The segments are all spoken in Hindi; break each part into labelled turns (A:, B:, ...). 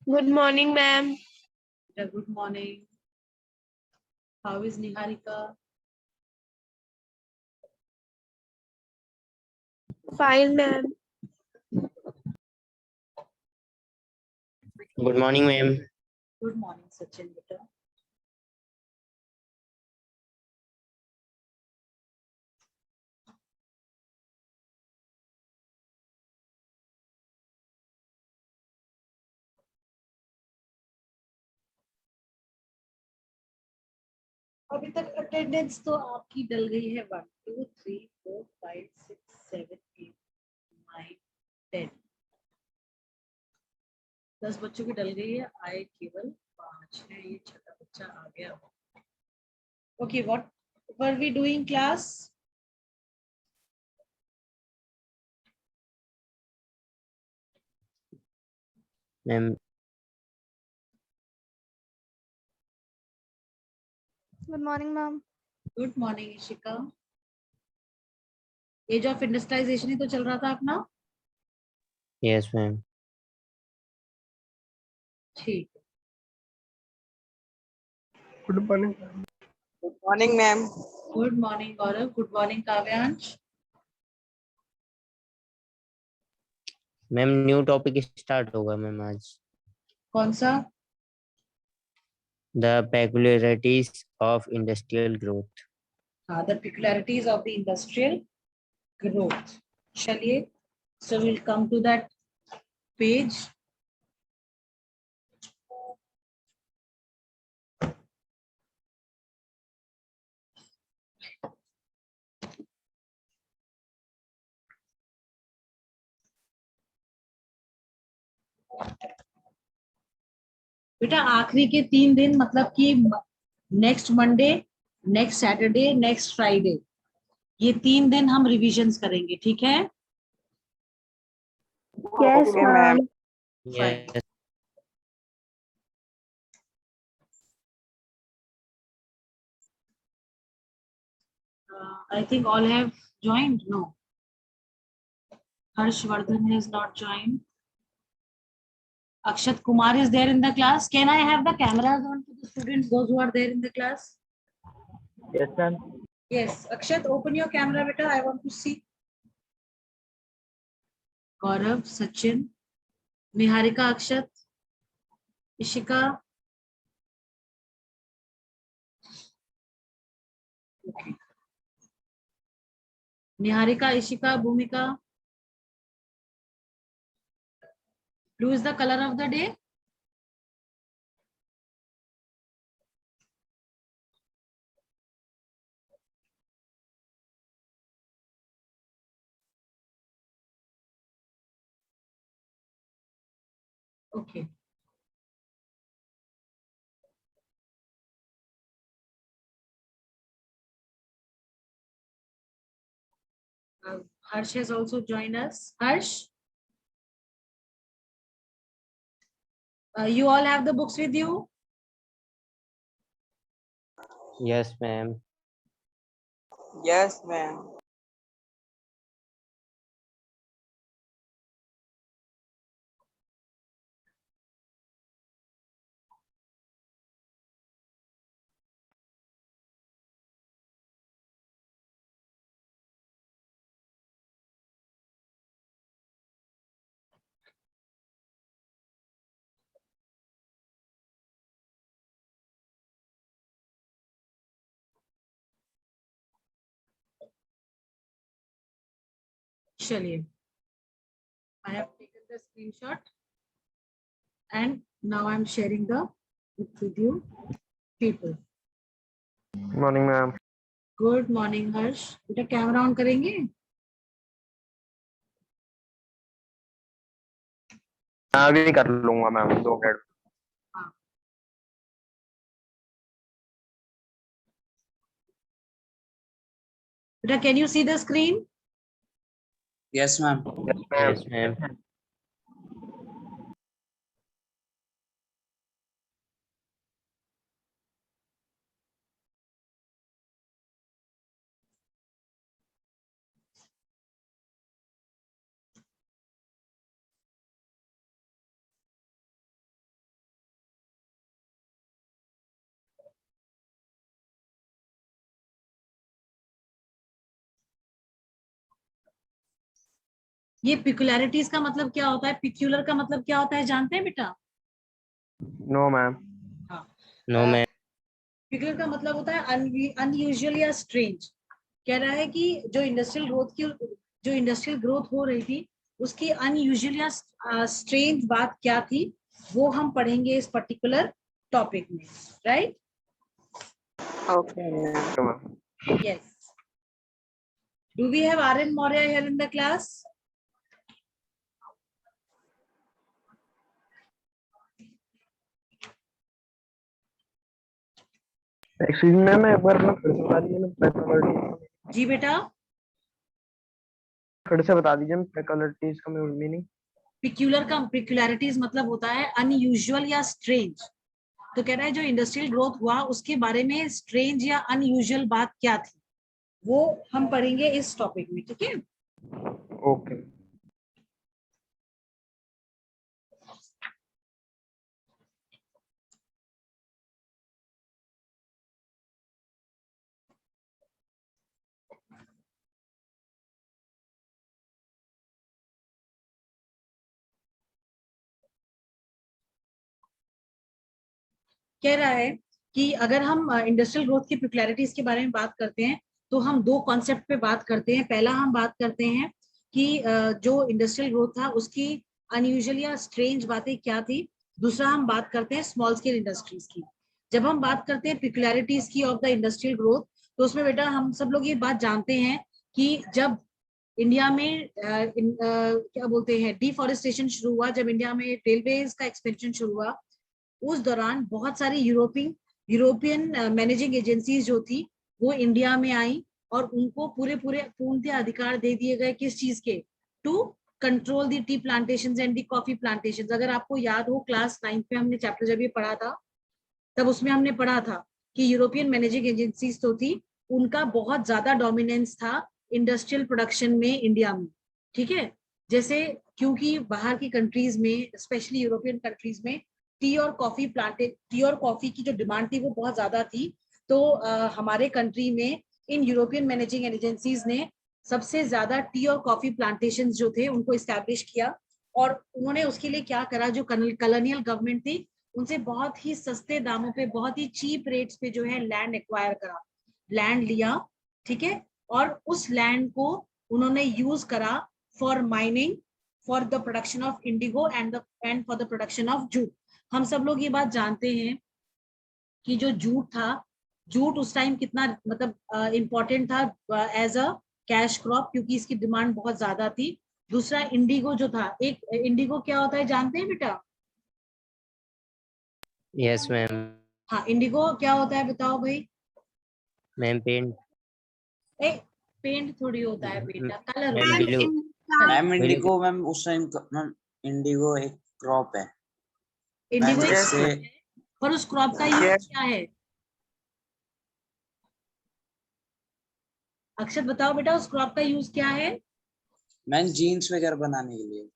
A: Good morning, ma'am.
B: Good morning. How is Niharika?
A: Fine, ma'am.
C: Good morning, ma'am.
B: Good morning, Sachin. Beta. अभी तक अटेंडेंस तो आपकी डल गई है 1 2 3 4 5 6 7 8 9 10 10 बच्चों की डल गई है। आए केवल 5 है। ये छठा बच्चा आ गया। Okay, what were we doing class?
C: Ma'am,
D: Good morning, ma'am.
B: Good morning Ishika. Age of industrialization ही तो चल रहा था अपना।
C: yes, ma'am.
B: ठीक है।
E: Good morning.
F: Good morning ma'am.
B: Good morning Gaurav. Good morning Kavyansh.
C: Ma'am new topic start होगा मैम आज।
B: कौन सा?
C: The peculiarities of industrial growth.
B: The peculiarities of the industrial growth. चलिए, so we'll come to that page. बेटा आखिरी के 3 दिन मतलब कि next Monday, next Saturday, next Friday, ये 3 दिन हम रिविजन्स करेंगे, ठीक है?
D: Yes,
F: okay
D: ma'am.
F: Ma'am.
C: Yes,
B: I think all have joined. No, Harshvardhan has not joined. Akshat Kumar is there in the class. Can I have the cameras on to the students, those who are there in the class?
E: Yes ma'am.
B: Yes, Akshat, open your camera, beta. I want to see. Gaurav, Sachin, Niharika, Akshat, Ishika. Okay. Niharika, Ishika, Bhumika. Blue is the color of the day. Okay. Harsh has also joined us. Harsh, you all have the books with you?
C: yes, ma'am.
F: Yes ma'am.
B: Chaliye. I have taken the screenshot and now I'm sharing the book with you people.
E: Morning ma'am.
B: Good morning, Harsh. बेटा कैमरा ऑन करेंगे?
E: आगे कर लूंगा मैम 2 मिनट।
B: हाँ. बेटा can you see the screen?
F: Yes ma'am.
C: Yes, ma'am.
B: ये पिकुलरिटीज का मतलब क्या होता है, पिक्यूलर का मतलब क्या होता है जानते हैं बेटा?
E: No ma'am.
C: No ma'am.
B: Peculiar का मतलब होता है अनयूजुअल या स्ट्रेंज। कह रहा है कि जो इंडस्ट्रियल ग्रोथ हो रही थी उसकी अनयूजुअल या स्ट्रेंज बात क्या थी, वो हम पढ़ेंगे इस पर्टिकुलर टॉपिक में, right?
F: Okay, ma'am.
B: Yes. Do we have RN Maurya here in the class?
E: Excuse me ma'am, एक बार फिर से बता दीजिए फैकल्टीज।
B: जी बेटा,
E: फिर से बता दीजिए फैकल्टीज का मीनिंग।
B: पिक्यूलरिटीज मतलब होता है अनयूजुअल या स्ट्रेंज। तो कह रहा है जो इंडस्ट्रियल ग्रोथ हुआ उसके बारे में स्ट्रेंज या अनयूजुअल बात क्या थी, वो हम पढ़ेंगे इस टॉपिक में, ठीक है?
E: ओके।
B: कह रहा है कि अगर हम इंडस्ट्रियल ग्रोथ की पिक्युलरिटीज के बारे में बात करते हैं तो हम दो कॉन्सेप्ट पे बात करते हैं। पहला हम बात करते हैं कि जो इंडस्ट्रियल ग्रोथ था उसकी अनयूजुअल या स्ट्रेंज बातें क्या थी। दूसरा हम बात करते हैं स्मॉल स्केल इंडस्ट्रीज की। जब हम बात करते हैं पिक्युलरिटीज की ऑफ द इंडस्ट्रियल ग्रोथ, तो उसमें बेटा हम सब लोग ये बात जानते हैं कि जब इंडिया में क्या बोलते हैं डिफॉरेस्टेशन शुरू हुआ, जब इंडिया में रेलवेज का एक्सपेंशन शुरू हुआ, उस दौरान बहुत सारी यूरोपियन मैनेजिंग एजेंसीज जो थी वो इंडिया में आई और उनको पूर्णतः अधिकार दे दिए गए किस चीज के, to control the tea plantations and the coffee plantations. अगर आपको याद हो क्लास 9 पे हमने चैप्टर जब ये पढ़ा था तब उसमें हमने पढ़ा था कि यूरोपियन मैनेजिंग एजेंसीज तो थी, उनका बहुत ज्यादा डोमिनेंस था इंडस्ट्रियल प्रोडक्शन में इंडिया में, ठीक है? जैसे क्योंकि बाहर की कंट्रीज में स्पेशली यूरोपियन कंट्रीज में टी और कॉफी की जो डिमांड थी वो बहुत ज्यादा थी। तो हमारे कंट्री में इन यूरोपियन मैनेजिंग एजेंसीज ने सबसे ज्यादा टी और कॉफी प्लांटेशन जो थे उनको इस्टेब्लिश किया और उन्होंने उसके लिए क्या करा, जो कॉलोनियल गवर्नमेंट थी उनसे बहुत ही सस्ते दामों पे, बहुत ही चीप रेट्स पे जो है लैंड एक्वायर करा, लैंड लिया, ठीक है? और उस लैंड को उन्होंने यूज करा for mining, for the production of Indigo and for the production of jute. हम सब लोग ये बात जानते हैं कि जो जूट था, जूट उस टाइम कितना मतलब इम्पोर्टेंट था एज अ कैश क्रॉप, क्योंकि इसकी डिमांड बहुत ज्यादा थी। दूसरा इंडिगो जो था, एक इंडिगो क्या होता है जानते हैं बेटा?
C: Yes ma'am.
B: हाँ, इंडिगो क्या होता है बताओ भाई?
C: Ma'am paint.
B: ए, पेंट थोड़ी होता है बेटा, कलर
C: मैम
B: होता है।
C: ब्लू।
F: मैम इंडिगो, मैम उस टाइम मैम इंडिगो एक क्रॉप है मैम,
B: इंडिगो एक
F: जिससे
B: crop है, पर उस क्रॉप का यूज क्या है? अक्षत बताओ बेटा, उस क्रॉप का यूज क्या है?
F: मैम जीन्स वगैरह बनाने के लिए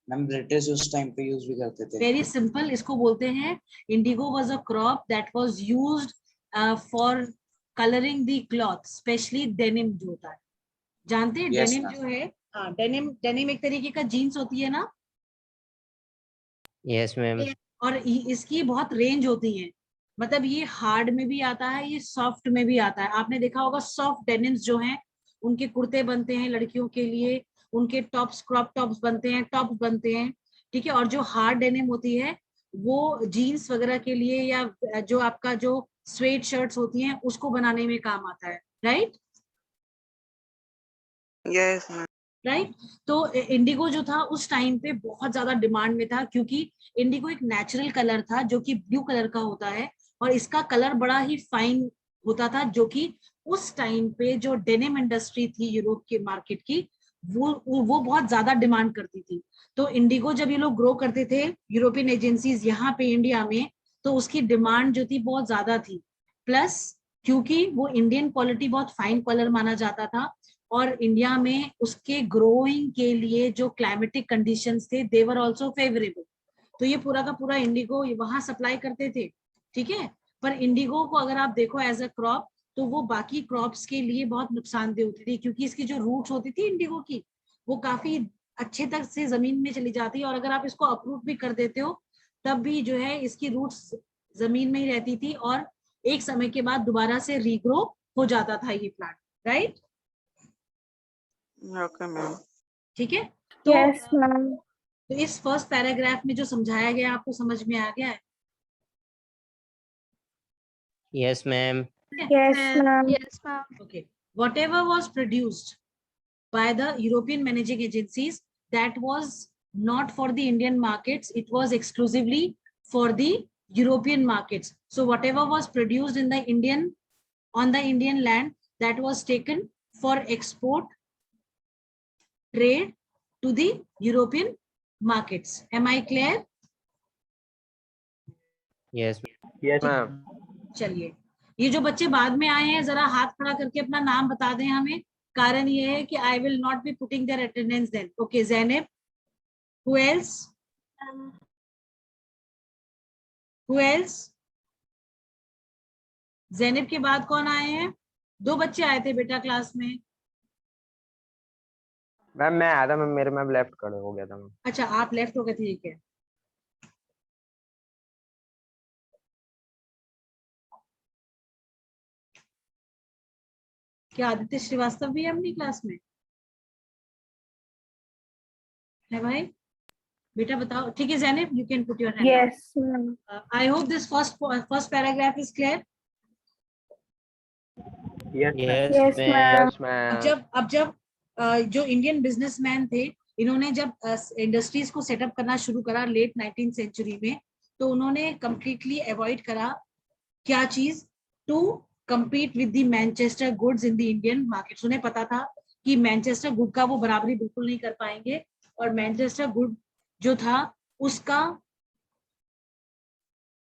F: मैम ब्रिटिश उस टाइम पे यूज भी करते थे।
B: वेरी सिंपल, इसको बोलते हैं Indigo was a crop that was used for colouring the cloth, specially denim जो होता है, जानते हैं?
F: Yes,
B: denim
F: ma'am.
B: जो है, हाँ डेनिम एक तरीके का जीन्स होती है ना,
C: यस मैम।
B: और इसकी बहुत रेंज होती है, मतलब ये हार्ड में भी आता है, ये सॉफ्ट में भी आता है। आपने देखा होगा सॉफ्ट डेनिम्स जो हैं उनके कुर्ते बनते हैं लड़कियों के लिए, उनके टॉप्स, क्रॉप टॉप्स बनते हैं, टॉप्स बनते हैं, ठीक है? और जो हार्ड डेनिम होती है वो जीन्स वगैरह के लिए या जो आपका जो स्वेट शर्ट्स होती हैं उसको बनाने में काम आता है, राइट?
F: Yes, ma'am.
B: राइट? तो इंडिगो जो था उस टाइम पे बहुत ज्यादा डिमांड में था, क्योंकि इंडिगो एक नेचुरल कलर था जो कि ब्लू कलर का होता है और इसका कलर बड़ा ही फाइन होता था, जो कि उस टाइम पे जो डेनिम इंडस्ट्री थी यूरोप के मार्केट की, वो बहुत ज्यादा डिमांड करती थी। तो इंडिगो जब ये लोग ग्रो करते थे यूरोपियन एजेंसीज यहाँ पे इंडिया में, तो उसकी डिमांड जो थी बहुत ज्यादा थी। प्लस क्योंकि वो इंडियन क्वालिटी बहुत फाइन कलर माना जाता था और इंडिया में उसके ग्रोइंग के लिए जो क्लाइमेटिक कंडीशंस थे दे वर आल्सो फेवरेबल, तो ये पूरा का पूरा इंडिगो वहां सप्लाई करते थे, ठीक है? पर इंडिगो को अगर आप देखो एज अ क्रॉप, तो वो बाकी क्रॉप्स के लिए बहुत नुकसानदेह होती थी, क्योंकि इसकी जो रूट्स होती थी इंडिगो की वो काफी अच्छे तक से जमीन में चली जाती है, और अगर आप इसको अप्रूव भी कर देते हो तब भी जो है इसकी रूट्स जमीन में ही रहती थी, और एक समय के बाद दोबारा से रीग्रो हो जाता था ये प्लांट, राइट?
G: Okay ma'am.
B: ठीक है, तो
D: Yes, ma'am.
B: तो इस फर्स्ट पैराग्राफ में जो समझाया गया आपको समझ में आ गया है?
C: Yes, ma'am.
D: Yes, ma'am.
A: Yes, ma'am.
B: Okay. Whatever was produced by the European managing agencies, that was not for the Indian markets, it was exclusively for the European markets. So whatever was produced in the on the Indian land, that was taken for export trade to the European markets. Am I clear?
C: Yes.
E: Yes ma'am.
B: चलिए, ये जो बच्चे बाद में आए हैं जरा हाथ खड़ा करके अपना नाम बता दें हमें। कारण ये है कि I will not be putting their attendance then. Okay, Zainab, who else? Who else? Zainab के बाद कौन आए हैं? 2 बच्चे आए थे बेटा क्लास में।
E: मैम मैं आया था मैम, मेरे में लेफ्ट खड़े हो गया था मैम।
B: अच्छा, आप लेफ्ट हो गए थे, ठीक है। क्या आदित्य श्रीवास्तव भी है अपनी क्लास में? है भाई? बेटा बताओ। ठीक है Zainab, you can put your hand.
D: Yes, ma'am.
B: I hope this first paragraph is clear.
E: Yes
C: Yes,
D: Yes,
C: ma'am.
D: ma'am.
E: Yes ma'am.
B: अब जब जो इंडियन बिजनेसमैन थे, इन्होंने जब इंडस्ट्रीज को सेटअप करना शुरू करा लेट 19th सेंचुरी में, तो उन्होंने कंप्लीटली अवॉइड करा क्या चीज? To compete with the Manchester goods in the Indian markets. उन्हें पता था कि मैनचेस्टर गुड का वो बराबरी बिल्कुल नहीं कर पाएंगे, और मैनचेस्टर गुड जो था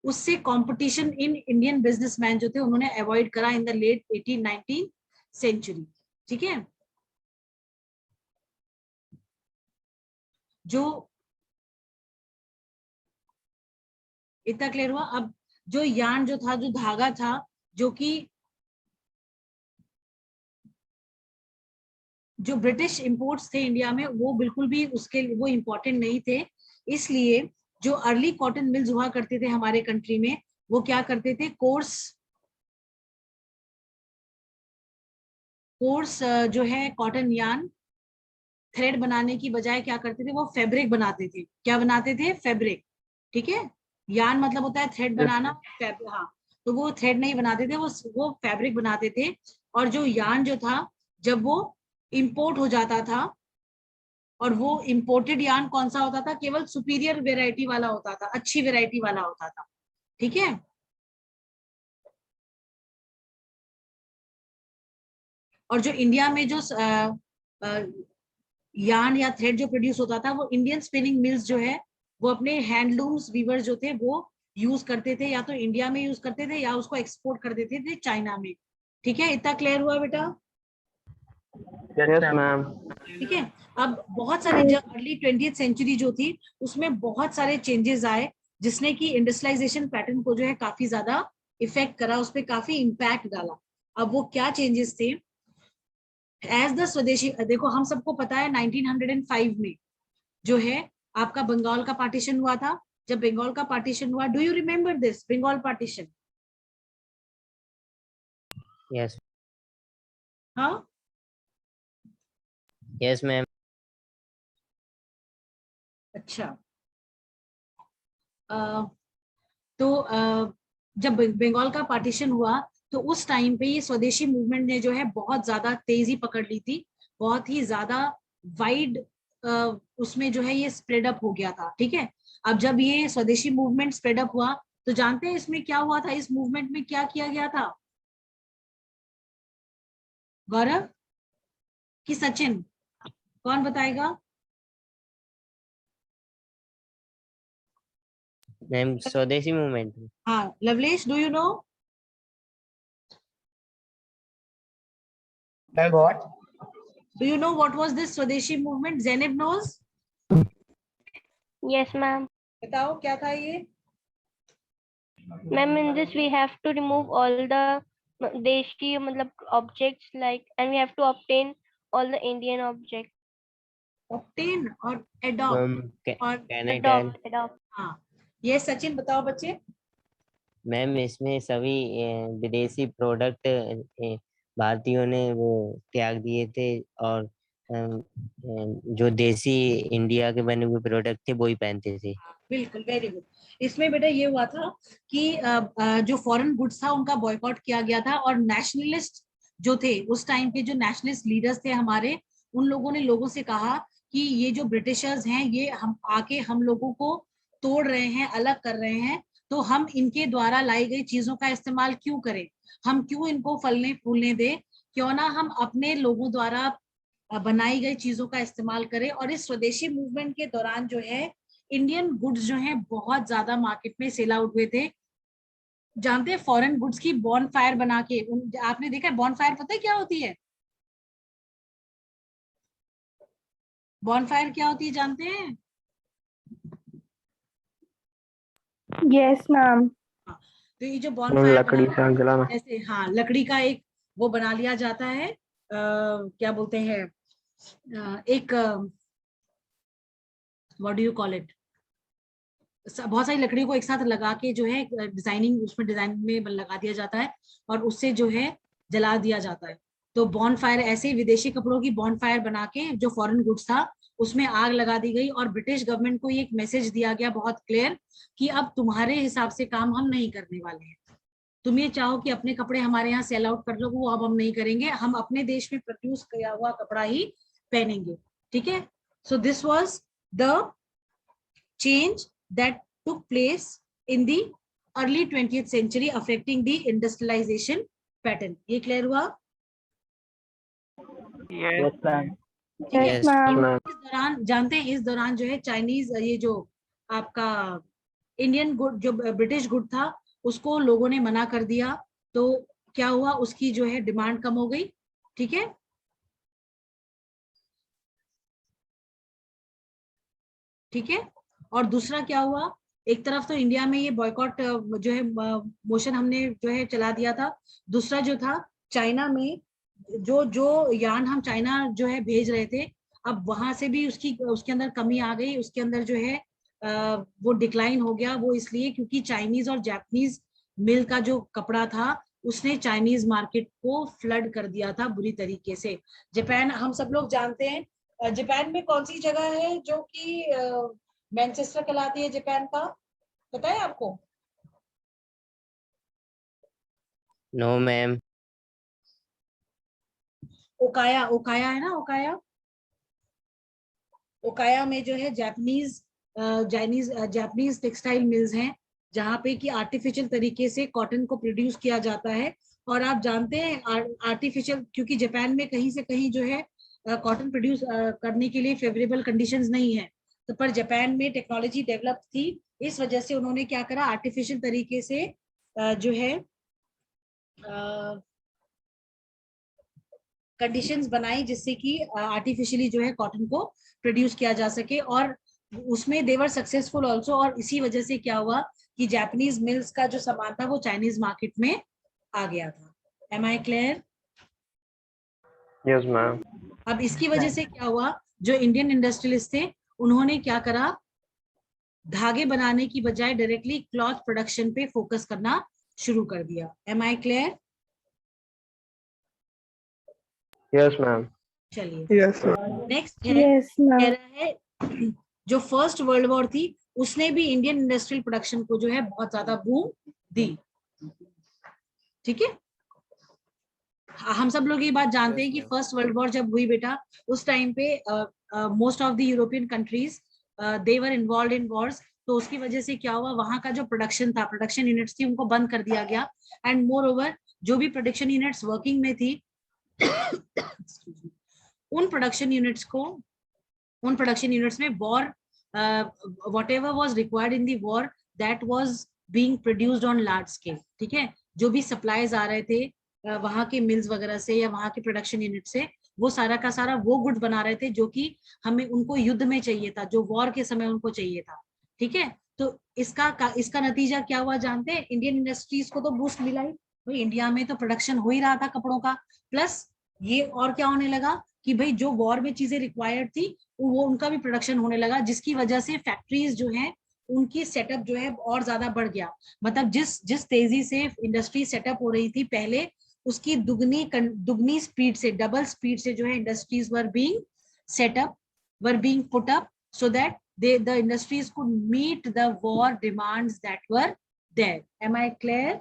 B: उससे कंपटीशन इन इंडियन बिजनेसमैन जो थे उन्होंने अवॉइड करा इन द लेट 18-19 सेंचुरी। ठीक है, जो इतना क्लियर हुआ? अब जो यार्न जो था, जो धागा था, जो कि जो ब्रिटिश इंपोर्ट्स थे इंडिया में, वो बिल्कुल भी उसके वो इंपॉर्टेंट नहीं थे। इसलिए जो अर्ली कॉटन मिल्स हुआ करते थे हमारे कंट्री में, वो क्या करते थे? कोर्स जो है कॉटन यार्न थ्रेड बनाने की बजाय क्या करते थे? वो फैब्रिक बनाते थे। क्या बनाते थे? फैब्रिक। ठीक है, यार्न मतलब होता है थ्रेड बनाना। हाँ, तो वो थ्रेड नहीं बनाते थे, वो फैब्रिक बनाते थे। और जो यार्न जो था, जब वो इंपोर्ट हो जाता था, और वो इंपोर्टेड यार्न कौन सा होता था? केवल सुपीरियर वेराइटी वाला होता था, अच्छी वेराइटी वाला होता था। ठीक है, और जो इंडिया में जो यार्न या थ्रेड जो प्रोड्यूस होता था, वो इंडियन स्पिनिंग मिल्स जो है वो अपने हैंडलूम्स वीवर जो थे वो यूज करते थे, या तो इंडिया में यूज करते थे या उसको एक्सपोर्ट कर देते थे चाइना में। ठीक है, इतना क्लियर हुआ बेटा?
E: Yes ma'am.
B: ठीक है, अब बहुत सारे अर्ली 20th सेंचुरी जो थी उसमें बहुत सारे चेंजेस आए, जिसने कि इंडस्ट्रियलाइजेशन पैटर्न को जो है काफी ज्यादा इफेक्ट करा, उस पर काफी इम्पैक्ट डाला। अब वो क्या चेंजेस थे? एज द स्वदेशी, देखो हम सबको पता है 1905 में जो है आपका बंगाल का पार्टीशन हुआ था। जब बंगाल का पार्टीशन हुआ, do you remember this Bengal partition?
C: Yes.
B: हाँ,
C: Yes, ma'am.
B: अच्छा। तो जब बंगाल का पार्टीशन हुआ, तो उस टाइम पे ये स्वदेशी मूवमेंट ने जो है बहुत ज्यादा तेजी पकड़ ली थी, बहुत ही ज्यादा वाइड उसमें जो है ये स्प्रेड अप हो गया था। ठीक है, अब जब ये स्वदेशी मूवमेंट स्प्रेड अप हुआ, तो जानते हैं इसमें क्या हुआ था? इस मूवमेंट में क्या किया गया था? गौरव कि सचिन, कौन बताएगा?
C: Ma'am, Swadeshi movement.
B: हाँ, Lavlesh, do you know?
E: What?
B: Do you know what was this Swadeshi movement? Zainab knows?
H: Yes, ma'am.
B: बताओ क्या था ये?
H: Ma'am, in this we have to remove all the deshi matlab objects, like, and we have to obtain all the Indian objects.
B: Obtain और एडॉप्ट और
C: कैनेडा।
H: Adopt.
B: हाँ, ये सचिन बताओ बच्चे।
C: मैम इसमें सभी विदेशी प्रोडक्ट भारतीयों ने वो त्याग दिए थे और जो देसी इंडिया के बने हुए प्रोडक्ट थे वो ही पहनते थे।
B: बिल्कुल, वेरी गुड। इसमें बेटा ये हुआ था कि जो फॉरेन गुड्स था उनका बॉयकॉट किया गया था, और नेशनलिस्ट जो थे उस टाइम के, जो नेशनलिस्ट लीडर्स थे हमारे, उन लोगों ने लोगों से कहा कि ये जो ब्रिटिशर्स हैं ये हम आके हम लोगों को तोड़ रहे हैं, अलग कर रहे हैं, तो हम इनके द्वारा लाई गई चीजों का इस्तेमाल क्यों करें, हम क्यों इनको फलने फूलने दें, क्यों ना हम अपने लोगों द्वारा बनाई गई चीजों का इस्तेमाल करें। और इस स्वदेशी मूवमेंट के दौरान जो है इंडियन गुड्स जो हैं बहुत ज्यादा मार्केट में सेल आउट हुए थे। जानते हैं फॉरेन गुड्स की बॉन फायर बना के, आपने देखा है बॉन फायर, पता है क्या होती है बॉन फायर क्या होती है, जानते हैं?
D: Yes, ma'am.
B: तो ये जो बॉन फायर
E: लकड़ी से आग जलाना।
B: ऐसे, हाँ, लकड़ी का एक वो बना लिया जाता है, क्या बोलते हैं, एक what do you call it, बहुत सारी लकड़ी को एक साथ लगा के जो है डिजाइनिंग, उसमें डिजाइन में लगा दिया जाता है और उससे जो है जला दिया जाता है। तो बॉन फायर ऐसे ही विदेशी कपड़ों की बॉन फायर बना के जो फॉरेन गुड्स था उसमें आग लगा दी गई, और ब्रिटिश गवर्नमेंट को ये एक मैसेज दिया गया बहुत क्लियर कि अब तुम्हारे हिसाब से काम हम नहीं करने वाले हैं। तुम ये चाहो कि अपने कपड़े हमारे यहाँ सेल आउट कर लो, वो अब हम नहीं करेंगे, हम अपने देश में प्रोड्यूस किया हुआ कपड़ा ही पहनेंगे। ठीक है, so this was the change that took place in the early 20th century affecting the industrialization pattern. ये क्लियर हुआ?
E: Yes ma'am.
D: Yes, ma'am.
B: इस दौरान जानते हैं, इस दौरान जो है चाइनीज, ये जो आपका इंडियन गुड, जो ब्रिटिश गुड था उसको लोगों ने मना कर दिया, तो क्या हुआ, उसकी जो है डिमांड कम हो गई। ठीक है, ठीक है, और दूसरा क्या हुआ, एक तरफ तो इंडिया में ये बॉयकॉट जो है मोशन हमने जो है चला दिया था, दूसरा जो था चाइना में जो जो यार्न हम चाइना जो है भेज रहे थे, अब वहां से भी उसके अंदर कमी आ गई, उसके अंदर जो है वो डिक्लाइन हो गया। वो इसलिए क्योंकि चाइनीज और जापानीज मिल का जो कपड़ा था उसने चाइनीज मार्केट को फ्लड कर दिया था बुरी तरीके से। जापान हम सब लोग जानते हैं, जापान में कौन सी जगह है जो कि मैनचेस्टर कहलाती है जापान का, पता है आपको?
C: No ma'am.
B: ओकाया, ओकाया है ना, ओकाया, ओकाया में जो है जापानीज टेक्सटाइल मिल्स हैं जहाँ पे कि आर्टिफिशियल तरीके से कॉटन को प्रोड्यूस किया जाता है। और आप जानते हैं आर्टिफिशियल, क्योंकि जापान में कहीं से कहीं जो है कॉटन प्रोड्यूस करने के लिए फेवरेबल कंडीशंस नहीं है, तो पर जापान में टेक्नोलॉजी डेवलप थी, इस वजह से उन्होंने क्या करा, आर्टिफिशियल तरीके से जो है कंडीशंस बनाई जिससे कि आर्टिफिशियली जो है कॉटन को प्रोड्यूस किया जा सके, और उसमें दे वर सक्सेसफुल ऑल्सो। और इसी वजह से क्या हुआ कि जापानीज मिल्स का जो सामान था वो चाइनीज मार्केट में आ गया था। Am I clear?
E: Yes ma'am.
B: अब इसकी वजह से क्या हुआ, जो इंडियन इंडस्ट्रियलिस्ट थे उन्होंने क्या करा, धागे बनाने की बजाय डायरेक्टली क्लॉथ प्रोडक्शन पे फोकस करना शुरू कर दिया। Am I clear?
E: Yes ma'am.
B: चलिए
E: यस
B: नेक्स्ट है,
D: Yes,
B: कह
D: ma'am.
B: रहा है जो फर्स्ट वर्ल्ड वॉर थी उसने भी इंडियन इंडस्ट्रियल प्रोडक्शन को जो है बहुत ज्यादा बूम दी। ठीक है, हम सब लोग ये बात जानते हैं कि फर्स्ट वर्ल्ड वॉर जब हुई बेटा, उस टाइम पे most of the European countries they were involve in Wars, तो उसकी वजह से क्या हुआ, वहां का जो प्रोडक्शन था, प्रोडक्शन यूनिट्स थी, उनको बंद कर दिया गया। एंड मोर ओवर जो भी प्रोडक्शन यूनिट्स वर्किंग में थी उन प्रोडक्शन यूनिट्स में war whatever was required in the war that was being produced on large scale। ठीक है, जो भी सप्लाईज आ रहे थे वहां के मिल्स वगैरह से या वहां के प्रोडक्शन यूनिट से, वो सारा का सारा वो गुड बना रहे थे जो कि हमें उनको युद्ध में चाहिए था, जो वॉर के समय उनको चाहिए था। ठीक है, तो इसका नतीजा क्या हुआ जानते हैं, इंडियन इंडस्ट्रीज को तो बूस्ट मिला ही, भाई इंडिया में तो प्रोडक्शन हो ही रहा था कपड़ों का, प्लस ये और क्या होने लगा, कि भाई जो वॉर में चीजें रिक्वायर्ड थी वो उनका भी प्रोडक्शन होने लगा, जिसकी वजह से फैक्ट्रीज जो है उनकी सेटअप जो है और ज्यादा बढ़ गया। मतलब जिस तेजी से इंडस्ट्री सेटअप हो रही थी पहले, उसकी दुगनी स्पीड से, डबल स्पीड से जो है industries were being setup, were being put up, so that the industries could meet the war demands that were there. Am I clear?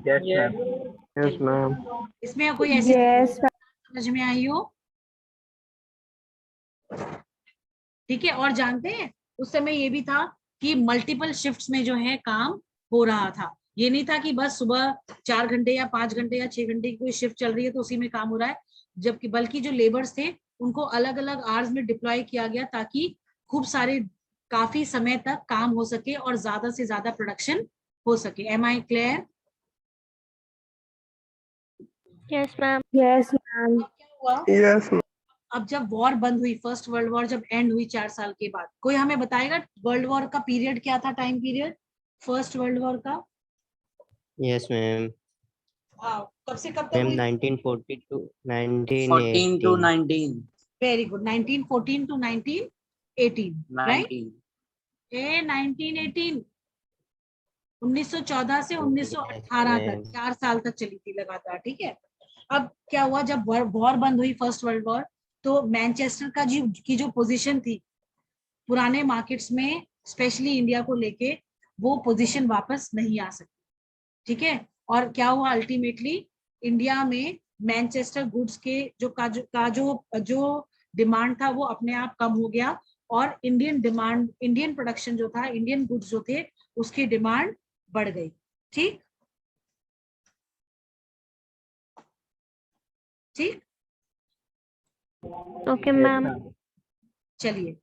E: Yes, ma'am. Yes, ma'am.
B: इसमें कोई ऐसी
D: Yes, ma'am.
B: समझ में आई हो? ठीक है। और जानते हैं उस समय ये भी था कि मल्टीपल शिफ्ट्स में जो है काम हो रहा था। ये नहीं था कि बस सुबह 4 घंटे या 5 घंटे या 6 घंटे की कोई शिफ्ट चल रही है तो उसी में काम हो रहा है, जबकि बल्कि जो लेबर्स थे उनको अलग अलग आवर्स में डिप्लॉय किया गया ताकि खूब सारे काफी समय तक काम हो सके और ज्यादा से ज्यादा प्रोडक्शन हो सके। Am I clear?
H: Yes, ma'am.
D: Yes, ma'am.
B: क्या हुआ?
E: Yes, ma'am.
B: अब जब वॉर बंद हुई, फर्स्ट वर्ल्ड वॉर जब एंड हुई 4 साल के बाद, कोई हमें बताएगा वर्ल्ड वॉर का पीरियड क्या था, time period first world war का?
C: Yes ma'am.
B: कब से कब तक
C: मैम
B: हुई?
C: 1940 to
F: 14 to
C: 1918।
F: 19
B: very good, 1914 to 1918, right?
F: 19
B: 1918 1914 से 1918 तक 4 साल तक चली थी लगातार। ठीक है। अब क्या हुआ, जब वॉर बंद हुई फर्स्ट वर्ल्ड वॉर, तो मैनचेस्टर का की जो पोजीशन थी पुराने मार्केट्स में, स्पेशली इंडिया को लेके, वो पोजीशन वापस नहीं आ सकती। ठीक है। और क्या हुआ अल्टीमेटली, इंडिया में मैनचेस्टर गुड्स के जो डिमांड था वो अपने आप कम हो गया और इंडियन प्रोडक्शन जो था, इंडियन गुड्स जो थे, उसकी डिमांड बढ़ गई। ठीक ठीक।
H: Okay, ma'am.
B: चलिए,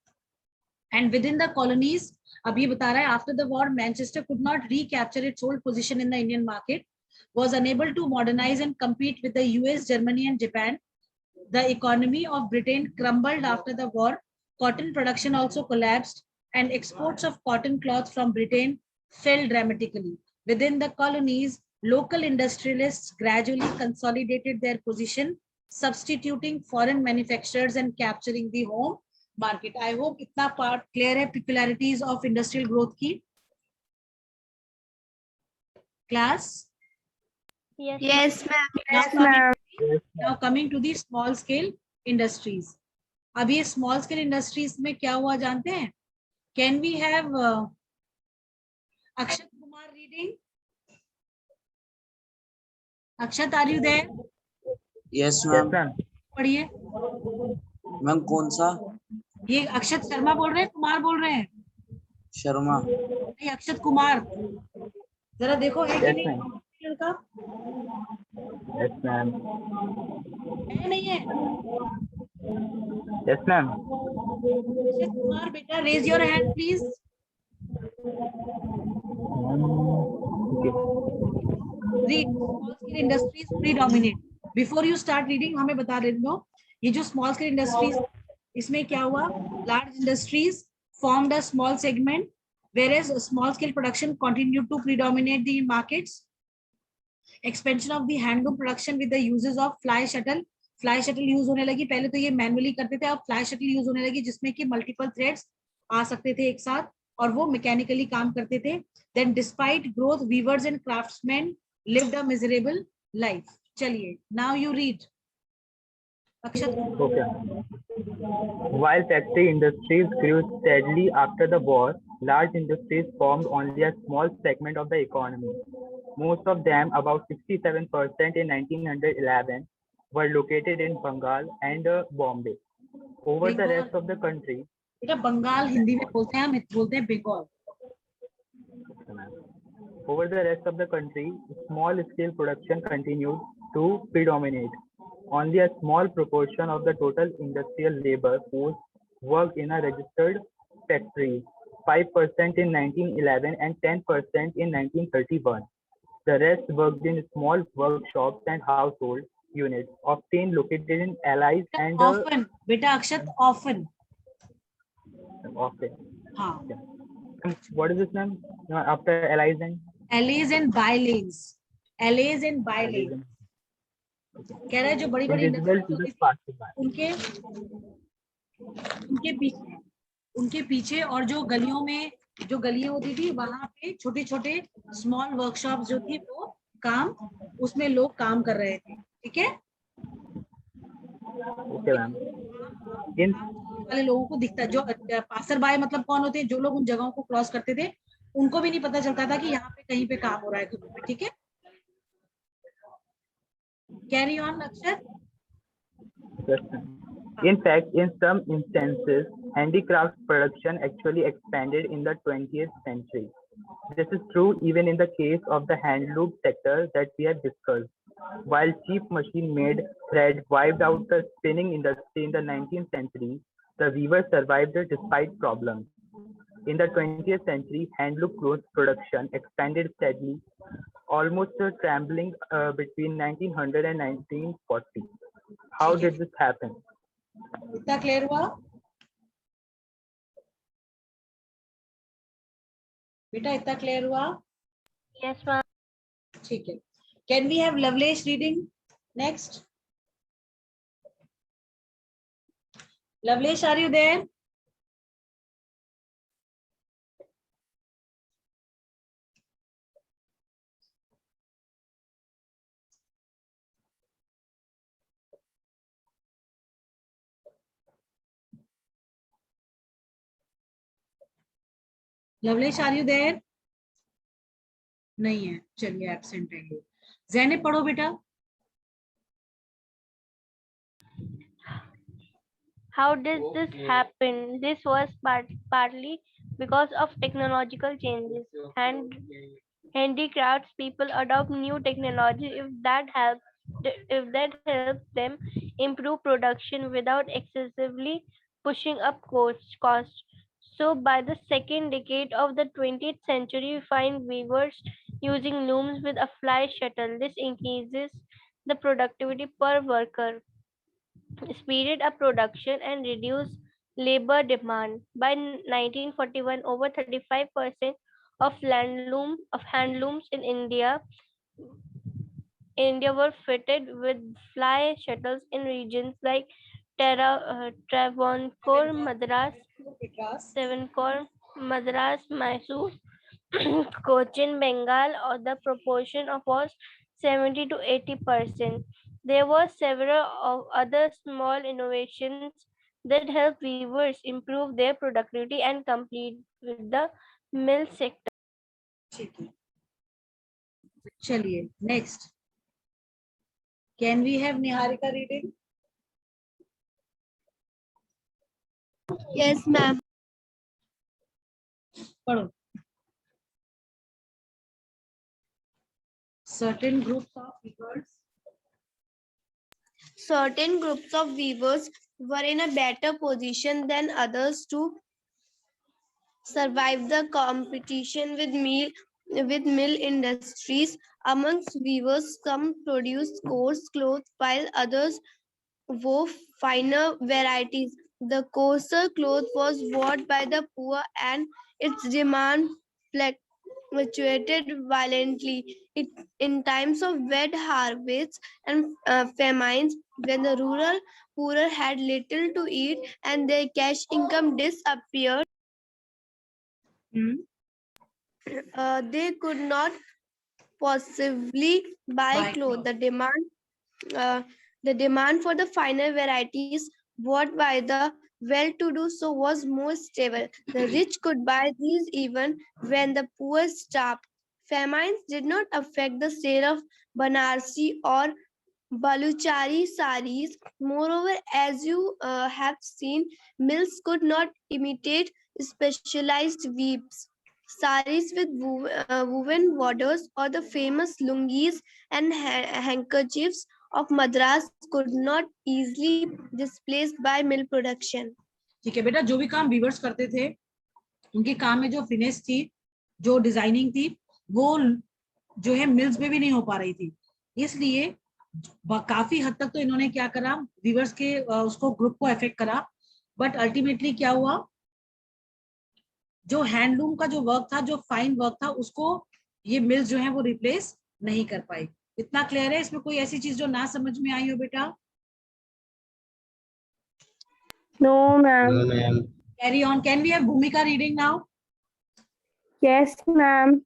B: and with in the colonies, अब ये बता रहा है after the war Manchester could not recapture its old position in the Indian market, was unable to modernize and compete with the US, Germany and Japan. The economy of Britain crumbled after the war. Cotton production also collapsed and exports of cotton cloth from Britain fell dramatically. Within the colonies, local industrialists gradually consolidated their position, substituting foreign manufacturers and capturing the home market. I hope itna part clear hai peculiarities of industrial growth ki class.
H: Yes.
A: Yes, ma'am.
D: Yes, ma'am.
B: Now coming to the small scale industries. अब ये small scale industries में क्या हुआ जानते हैं? Can we have Akshat Kumar reading? Akshat, are you there?
F: yes ma'am।
B: पढ़िए।
F: मैम कौन सा?
B: ये अक्षत शर्मा बोल रहे हैं, कुमार बोल रहे हैं?
F: शर्मा।
B: नहीं, अक्षत कुमार। जरा देखो है कि नहीं का?
E: Yes, ma'am.
B: है नहीं है?
E: Yes, ma'am.
B: अक्षत कुमार बेटा, raise your hand please. Read small scale industries predominate. Before you start reading, हमें बता दे दो ये जो small scale industries, इसमें क्या हुआ? Large industries formed a small segment, whereas small scale production continued to predominate the markets. Expansion of the handloom production with the uses of fly shuttle. Fly shuttle use होने लगी। पहले तो ये मैनुअली करते थे, अब fly shuttle use होने लगी जिसमें कि मल्टीपल थ्रेड्स आ सकते थे एक साथ और वो मैकेनिकली काम करते थे। Then despite growth, weavers and craftsmen lived a miserable life. चलिए, now you read. Akshat.
E: Okay. While factory industries grew steadily after the war, large industries formed only a small segment of the economy. Most of them, about 67% in 1911, were located in Bengal and Bombay. Over the rest of the country,
B: बेटा बंगाल हिंदी में बोलते हैं, हम बोलते हैं Bengal.
E: over the rest of the country, small-scale production continued to predominate. Only a small proportion of the total industrial labor force worked in a registered factories, 5% in 1911 and 10% in 1931. The rest worked in small workshops and household units, often located in allies and
B: Often, बेटा अक्षत often.
E: Okay.
B: हाँ,
E: What is this name? After allies and
B: allays and bylanes. Allays and bylanes. कह रहा है जो बड़ी बड़ी
E: invisible to the passerby.
B: उनके उनके पीछे और जो गलियों में जो गलियां होती थी वहां पे छोटे छोटे स्मॉल वर्कशॉप जो थी वो काम उसमें लोग काम कर रहे थे, ठीक है।
E: Okay, ma'am. In
B: वाले लोगों को दिखता, जो पासर बाय मतलब कौन होते हैं, जो लोग उन जगहों को क्रॉस करते थे उनको भी नहीं पता चलता था कि यहाँ पे कहीं पे काम हो रहा है कहीं पे, ठीक है। कैरी ऑन अक्षर।
E: Yes, ma'am. In fact, in some instances, handicraft production actually expanded in the 20th century. This is true even in the case of the handloom sector that we have discussed. While cheap machine-made thread wiped out the spinning industry in the 19th century, the weavers survived despite problems. In the 20th century, handloom cloth production expanded steadily, almost trembling between 1900 and 1940. How did this happen?
B: इतना क्लियर हुआ बेटा, इतना क्लियर हुआ?
H: Yes, ma'am.
B: ठीक है। Can we have Lavlesh reading next? Lavlesh, are you there? Lavlesh, are you there? नहीं है, चलिए एब्सेंट है ये। ज़ैनब पढ़ो बेटा।
H: How did this happen? This was partly because of technological changes. Handicrafts people adopt new technology if that helps them improve production without excessively pushing up costs. So by the second decade of the 20th century, we find weavers using looms with a fly shuttle. This increases the productivity per worker, speeded up production and reduced labor demand. By 1941, over 35% of handlooms in India were fitted with fly shuttles in regions like Travancore, Madras, Mysore, Cochin, Bengal, or the proportion of was 70 to 80%. There were several other small innovations that helped weavers improve their productivity and compete with the mill sector.
B: ठीक है, चलिए next. Can we have Niharika reading?
A: Yes, ma'am.
B: पढ़ो। Certain groups of weavers.
A: Certain groups of weavers were in a better position than others to survive the competition with mill industries. Amongst weavers, some produced coarse cloth while others wove finer varieties. The coarser cloth was worn by the poor and its demand fluctuated violently. In times of wet harvests and famines, when the rural poor had little to eat and their cash income disappeared, they could not possibly buy clothes. The demand for the finer varieties bought by the well-to-do so was more stable. The rich could buy these even when the poor starved. Famines did not affect the sale of Banarsi or Baluchari saris. Moreover, as you have seen, mills could not imitate specialized weaves. Saris with woven borders or the famous lungis and handkerchiefs of Madras could not easily displaced by mill production.
B: ठीक है बेटा, जो भी काम वीवर्स करते थे उनके काम में जो फिनिश थी, जो डिजाइनिंग थी, वो जो है मिल्स में भी नहीं हो पा रही थी। इसलिए काफी हद तक तो इन्होंने क्या करा, वीवर्स के उसको ग्रुप को अफेक्ट करा, बट अल्टीमेटली क्या हुआ, जो हैंडलूम का जो वर्क था, जो फाइन वर्क था, उसको ये मिल्स जो है वो रिप्लेस नहीं कर पाई। इतना क्लियर है? इसमें कोई ऐसी चीज जो ना समझ में आई हो बेटा?
D: No, ma'am.
C: No, ma'am.
B: Carry on. Can we have Bhumika reading now?
D: Yes, ma'am.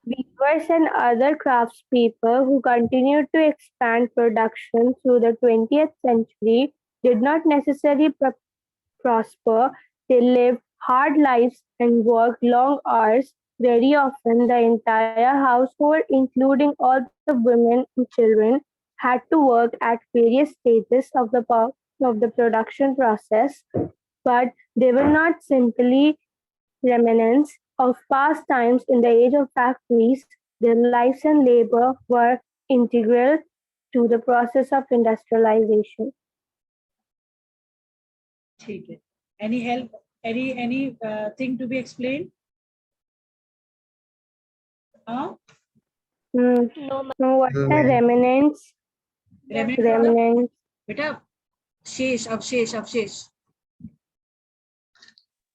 D: Weavers and other craftspeople who continued to expand production through the 20th century did not necessarily prosper. They lived hard lives and worked long hours. Very often, the entire household, including all the women and children, had to work at various stages of the production process, but they were not simply remnants of past times. In the age of factories, their lives and labor were integral to the process of industrialization.
B: ठीक है. Any help? Any thing to be explained? Huh?
D: Hmm.
H: No, ma'am.
D: So what
C: No,
D: are
C: ma'am.
D: remnants? Remnants.
B: बेटा शेष, अवशेष, अवशेष.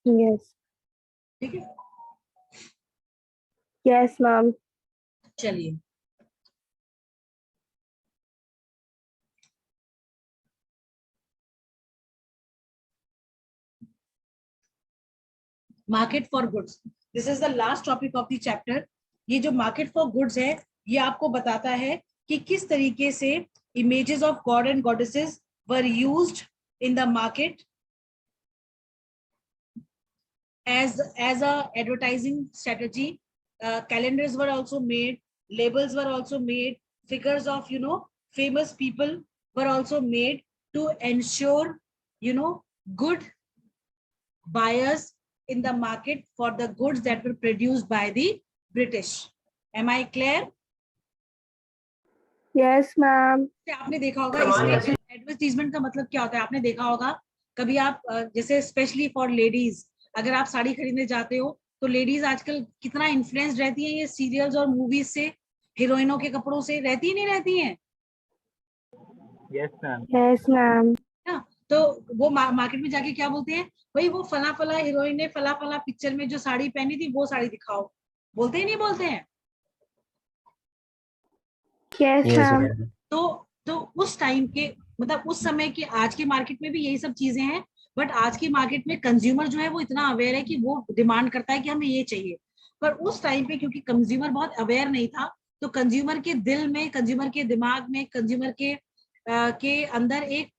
D: Yes.
B: ठीक है.
D: Yes, ma'am.
B: चलिए. Market for goods. This is the last topic of the chapter. ये जो मार्केट फॉर गुड्स है, ये आपको बताता है कि किस तरीके से images of God and goddesses were used in the market as a advertising strategy. Calendars were also made, labels were also made, figures of famous people were also made to ensure good buyers in the market for the goods that were produced by the British. Am I clear?
D: Yes, ma'am.
B: आपने देखा होगा इसमें एडवर्टाइजमेंट का मतलब क्या होता है. आपने देखा होगा कभी आप जैसे स्पेशली फॉर लेडीज, अगर आप साड़ी खरीदने जाते हो तो लेडीज आजकल कितना इन्फ्लुएंस्ड रहती हैं ये सीरियल्स और मूवीज से, हीरोइनों के कपड़ों से. रहती ही नहीं रहती हैं?
E: Yes, ma'am.
D: Yes, ma'am.
B: तो वो मार्केट में जाके क्या बोलते हैं, भाई वो फला फला हीरोइन ने फला फला पिक्चर में जो साड़ी पहनी थी वो साड़ी दिखाओ. बोलते ही नहीं बोलते हैं?
D: Yes,
C: Yes,
D: ma'am.
C: ma'am.
B: तो उस टाइम के मतलब उस समय के आज के मार्केट में भी यही सब चीजें हैं. बट आज की मार्केट में कंज्यूमर जो है वो इतना अवेयर है कि वो डिमांड करता है कि हमें ये चाहिए. पर उस टाइम पे क्योंकि कंज्यूमर बहुत अवेयर नहीं था, तो कंज्यूमर के दिल में, कंज्यूमर के दिमाग में, कंज्यूमर के अंदर एक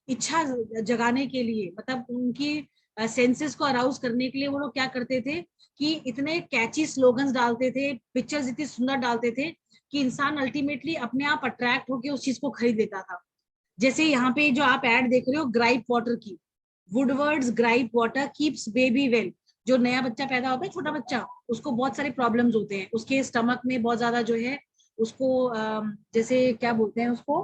B: इच्छा जगाने के लिए, मतलब उनकी सेंसेस को अराउज करने के लिए वो लोग क्या करते थे कि इतने कैची स्लोगन्स डालते थे, पिक्चर्स इतनी सुंदर डालते थे कि इंसान अल्टीमेटली अपने आप अट्रैक्ट होकर उस चीज को खरीद लेता था. जैसे यहाँ पे जो आप ऐड देख रहे हो ग्राइप वाटर की, Woodward's gripe water keeps baby well. जो नया बच्चा पैदा होता है, छोटा बच्चा, उसको बहुत सारे प्रॉब्लम्स होते हैं, उसके स्टमक में बहुत ज्यादा जो है उसको जैसे क्या बोलते हैं उसको,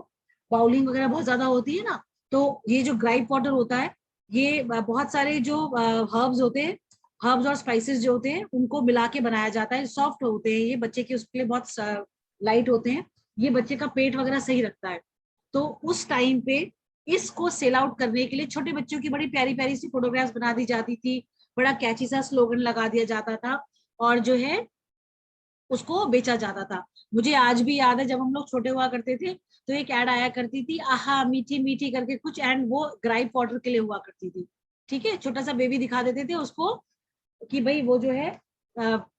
B: बाउलिंग वगैरह बहुत ज्यादा होती है ना. तो ये जो ग्राइप वाटर होता है, ये बहुत सारे जो हर्ब्स होते हैं, हर्ब्स और स्पाइसेस जो होते हैं उनको मिला के बनाया जाता है. सॉफ्ट होते हैं ये, बच्चे के उसके लिए बहुत लाइट होते हैं, ये बच्चे का पेट वगैरह सही रखता है. तो उस टाइम पे इसको सेल आउट करने के लिए छोटे बच्चों की बड़ी प्यारी प्यारी सी फोटोग्राफ्स बना दी जाती थी, बड़ा कैची सा स्लोगन लगा दिया जाता था और जो है उसको बेचा जाता था. मुझे आज भी याद है जब हम लोग छोटे हुआ करते थे तो एक ऐड आया करती थी, आहा मीठी मीठी करके कुछ, एंड वो ग्राइप वाटर के लिए हुआ करती थी. ठीक है, छोटा सा बेबी दिखा देते थे उसको कि भाई वो जो है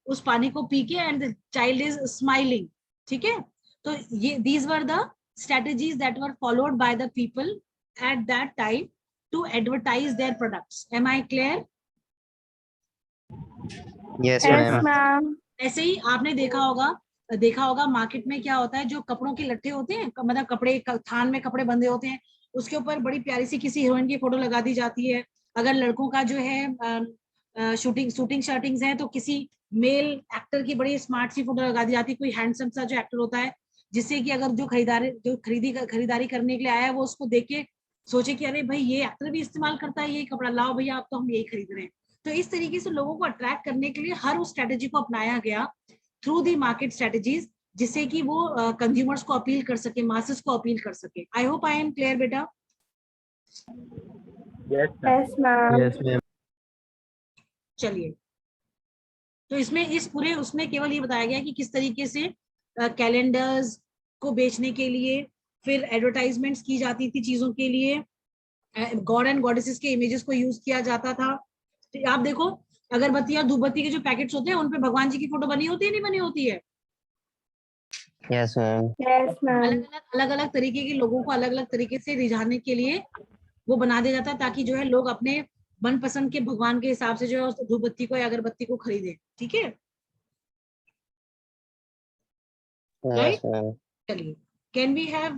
B: उस पानी को पी के and the child is smiling. ठीक है, तो ये these were the strategies that were followed by the people at that time to advertise their products. Am I clear?
C: Yes,
D: Yes,
C: ma'am.
D: ma'am.
B: ऐसे ही आपने देखा होगा मार्केट में क्या होता है, जो कपड़ों के लट्ठे होते हैं, मतलब कपड़े थान में कपड़े बंधे होते हैं, उसके ऊपर बड़ी प्यारी सी किसी हीरोइन की फोटो लगा दी जाती है. अगर लड़कों का जो है शूटिंग शर्टिंग्स है तो किसी मेल एक्टर की बड़ी स्मार्ट सी फोटो लगा दी जाती है, कोई हैंडसम सा जो एक्टर होता है, जिससे कि अगर जो खरीदारी करने के लिए आया है वो उसको देख के सोचे कि अरे भाई ये एक्टर भी इस्तेमाल करता है ये कपड़ा, लाओ भैया आप तो हम यही खरीद रहे हैं. तो इस तरीके से लोगों को अट्रैक्ट करने के लिए हर उस स्ट्रेटेजी को अपनाया गया थ्रू दी मार्केट स्ट्रेटेजीज, जिससे कि वो कंज्यूमर्स को अपील कर सके, मासेस को अपील कर सके. I hope I am clear बेटा.
E: Yes, ma'am.
D: Yes, ma'am.
C: Yes, ma'am.
B: चलिए, तो इसमें इस पूरे उसमें केवल ये बताया गया कि किस तरीके से कैलेंडर्स को बेचने के लिए, फिर एडवर्टाइजमेंट्स की जाती थी चीजों के लिए, गॉड एंड गॉडेसेस के इमेजेस को यूज किया जाता था। तो आप देखो अगरबत्ती और धूपबत्ती के जो पैकेट्स होते हैं उन पे भगवान जी की फोटो बनी होती है, नहीं बनी होती है?
C: Yes ma'am.
D: Yes, ma'am.
B: अलग अलग तरीके के लोगों को अलग अलग तरीके से रिझाने के लिए वो बना दिया जाता है, ताकि जो है लोग अपने मनपसंद के भगवान के हिसाब से जो है उस धूपबत्ती को या अगरबत्ती को खरीदे। ठीक है,
C: यस मैम।
B: चलिए, can we have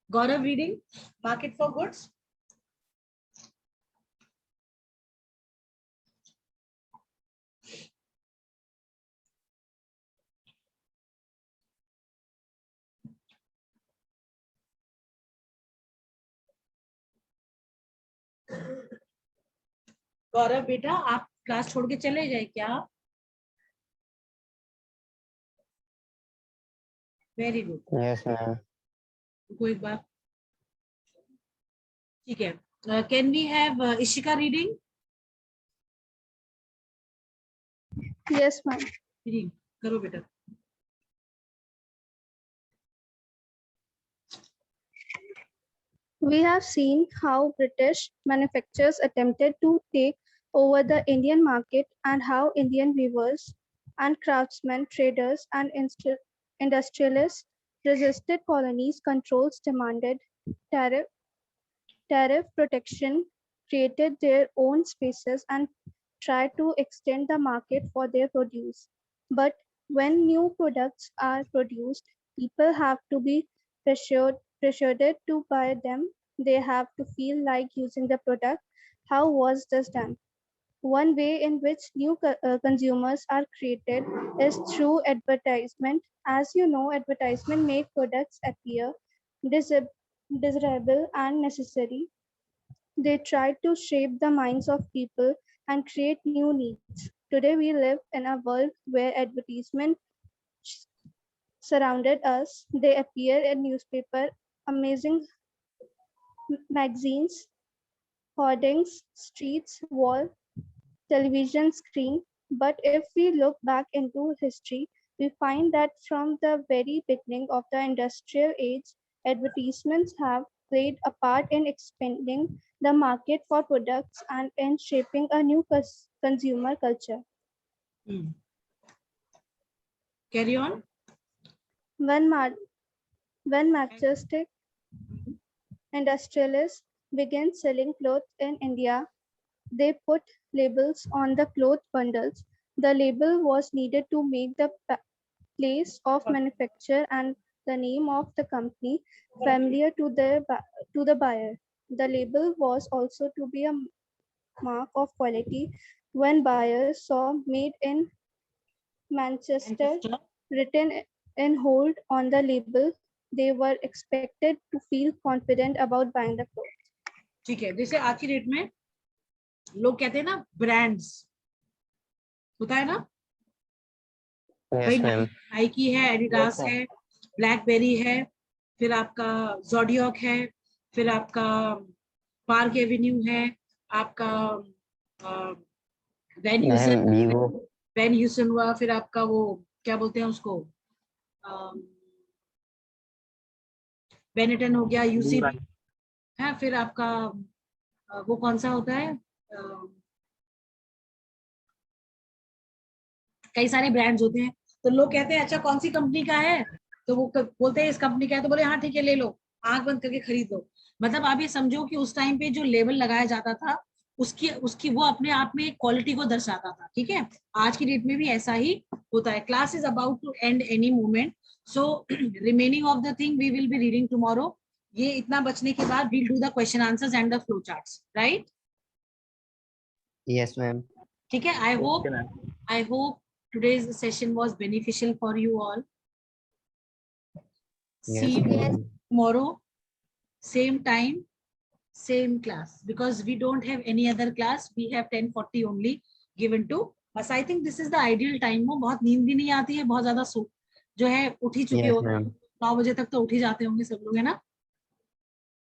B: Gaurav reading market for goods? Gaurav बेटा, आप क्लास छोड़ के चले गए क्या? Very good.
C: Yes ma'am.
B: कोई बात, ठीक है। Can we have Ishika reading?
A: Yes, ma'am.
B: Reading करो बेटा।
A: We have seen how British manufacturers attempted to take over the Indian market and how Indian weavers and craftsmen, traders, and industrialists resisted colonies' controls, demanded tariff, tariff protection, created their own spaces, and tried to extend the market for their produce. But when new products are produced, people have to be pressured to buy them. They have to feel like using the product. How was this done? One way in which new consumers are created is through advertisement. As you know, advertisement make products appear desirable and necessary. They try to shape the minds of people and create new needs. Today, we live in a world where advertisement surrounded us. They appear in newspaper, amazing magazines, hoardings, streets, wall, television screen. But if we look back into history, we find that from the very beginning of the industrial age, advertisements have played a part in expanding the market for products and in shaping a new consumer culture.
B: Carry on.
A: When Manchester industrialists began selling clothes in India, they put labels on the cloth bundles. The label was needed to make the place of manufacture and the name of the company familiar to the buyer. The label was also to be a mark of quality. When buyers saw "Made in Manchester" written in hold on the label, they were expected to feel confident about buying the clothes.
B: ठीक है, जैसे आज की डेट में लोग कहते हैं ना ब्रांड्स, होता है ना?
C: Yes ma'am.
B: नाइकी है, एडिडास है, ब्लैकबेरी है, फिर आपका ज़ोडियोक है, फिर आपका पार्क एवेन्यू है, आपका वैन ह्यूसन हुआ, फिर आपका वो क्या बोलते हैं उसको, बेनेटन हो गया, यूसीबी है, फिर आपका वो कौन सा होता है, कई सारे ब्रांड्स होते हैं। तो लोग कहते हैं अच्छा कौन सी कंपनी का है, तो वो बोलते हैं इस कंपनी का है, तो बोले हाँ ठीक है ले लो, आंख बंद करके खरीद लो। मतलब आप ये समझो कि उस टाइम पे जो लेबल लगाया जाता था उसकी वो अपने आप में क्वालिटी को दर्शाता था। ठीक है, आज की डेट में भी ऐसा ही होता है। Class is about to end any moment, so remaining of the thing we will be reading tomorrow. ये इतना बचने के बाद we'll do the question answers and the flow charts, right?
C: Yes ma'am.
B: ठीक है, I hope today's session was beneficial for you all. See you tomorrow, same time, same class, because we don't have any other class. We have 10:40 only given to us. I think this is the ideal time. वो बहुत नींद भी नहीं आती है, बहुत ज्यादा जो है उठ ही चुके हो, 9 बजे तक तो उठ ही जाते होंगे सब लोग, है ना?